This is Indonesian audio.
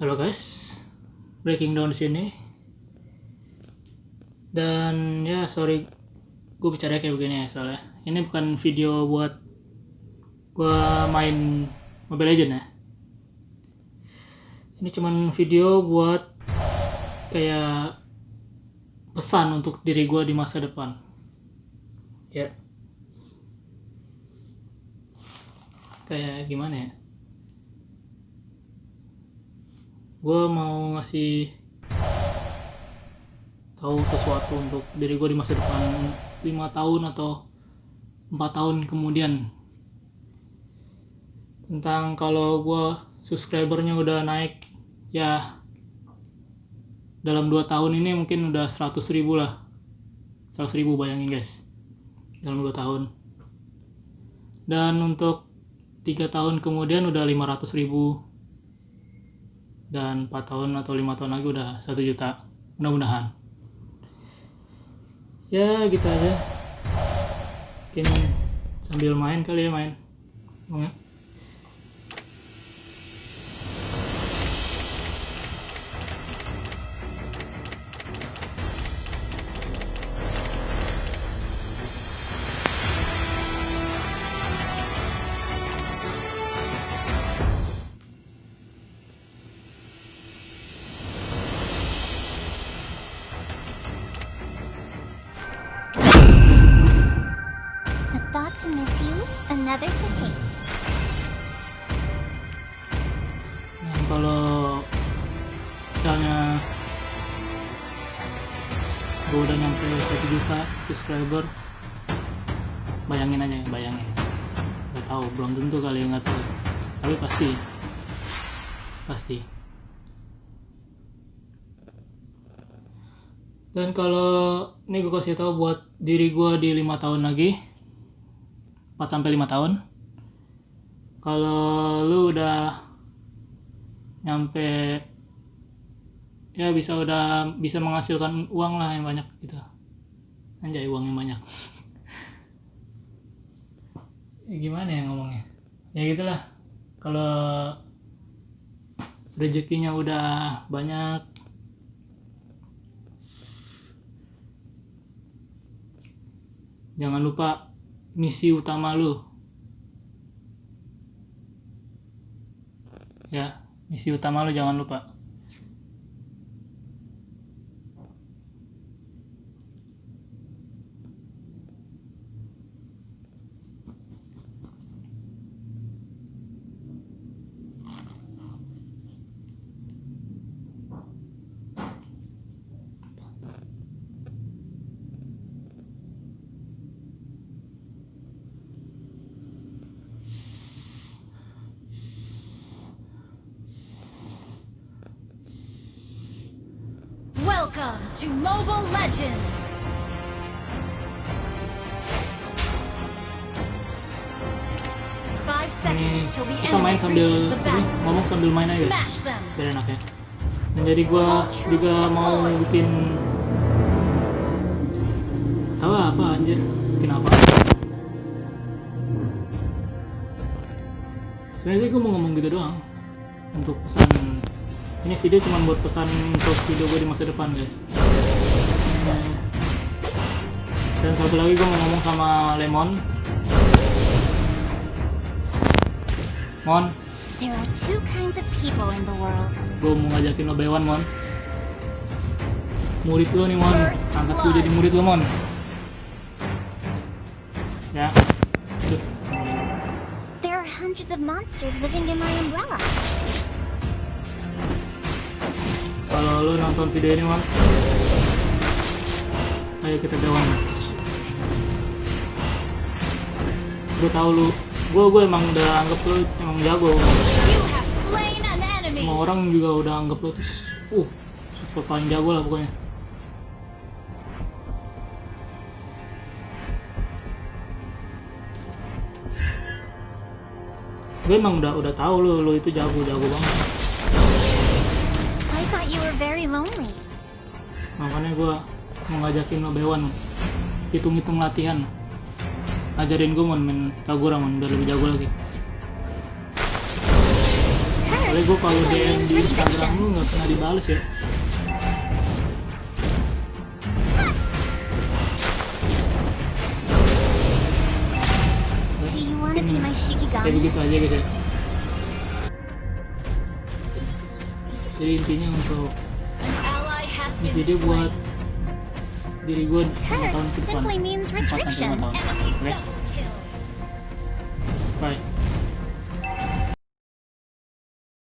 Halo guys, breaking down sini. Dan ya sorry, gue bicara kayak begini ya soalnya ini bukan video buat gue main Mobile Legends ya. Ini cuman video buat kayak pesan untuk diri gue di masa depan. Ya, kayak gimana ya? Gue mau ngasih tahu sesuatu untuk diri gue di masa depan 5 tahun atau 4 tahun kemudian, tentang kalau gue subscribernya udah naik ya dalam 2 tahun ini mungkin udah 100.000 lah. 100.000 bayangin guys, dalam 2 tahun. Dan untuk 3 tahun kemudian udah 500.000. Dan 4 tahun atau 5 tahun lagi udah 1 juta, mudah-mudahan. Ya gitu aja, mungkin sambil main kali ya, main. Thought to miss you, another to hate. Nah, kalau misalnya gue udah nyampe 1 juta subscriber, bayangin aja, bayangin. Gak tahu, belum tentu kali, nggak tahu, tapi pasti. Dan kalau ini gue kasih tahu buat diri gue di 5 tahun lagi, 4-5 tahun. Kalau lu udah nyampe ya udah bisa menghasilkan uang lah yang banyak gitu. Anjay, uang yang banyak. Ya, gimana ya ngomongnya? Ya gitulah. Kalau rezekinya udah banyak, jangan lupa misi utama lu. Ya, misi utama lu jangan lupa. Welcome to Mobile Legends! Five Ini seconds till the kita main enemy sambil reaches the battlefield. ngomong sambil main aja, Smash them! biar enak ya. Dan jadi gue juga mau bikin, tahu apa anjir, bikin apa? Sebenarnya sih gue mau ngomong gitu doang, untuk pesan. Ini video cuma buat pesan untuk video gue di masa depan guys. Dan satu lagi gue mau ngomong sama Lemon. Mon, There are two kinds of people in the world. gue mau ngajakin lo Bewan, Mon. Murid lo nih, Mon. Angkat gue jadi murid lo, Mon. Ya. Tuh. There are hundreds of monsters living in my umbrella. Kalau lo nonton video ini, Mon, ayo kita Bewan. Gue tahu lu, gue emang udah anggap lo emang jago. You have slain an enemy! Semua orang juga udah anggap lo tuh super paling jago lah pokoknya. Gue emang udah tahu lo itu jago banget. I thought you were very lonely. Makanya gue mau ngajakin lo Bewan, hitung-hitung latihan. Ajarin gue main Kagura, biar lebih jago lagi. Courage Soalnya gue kalau DM means di Instagram restriction. lu nggak pernah dibales ya. Do you want to be my Kayak Shikigami? begitu aja guys ya. Jadi intinya untuk An ally has ini been video buat slain. diri gue 5 tahun Curse ke depan. simply means 4 sampai 5 restriction. tahun. Enemy Oke, double kill. bye.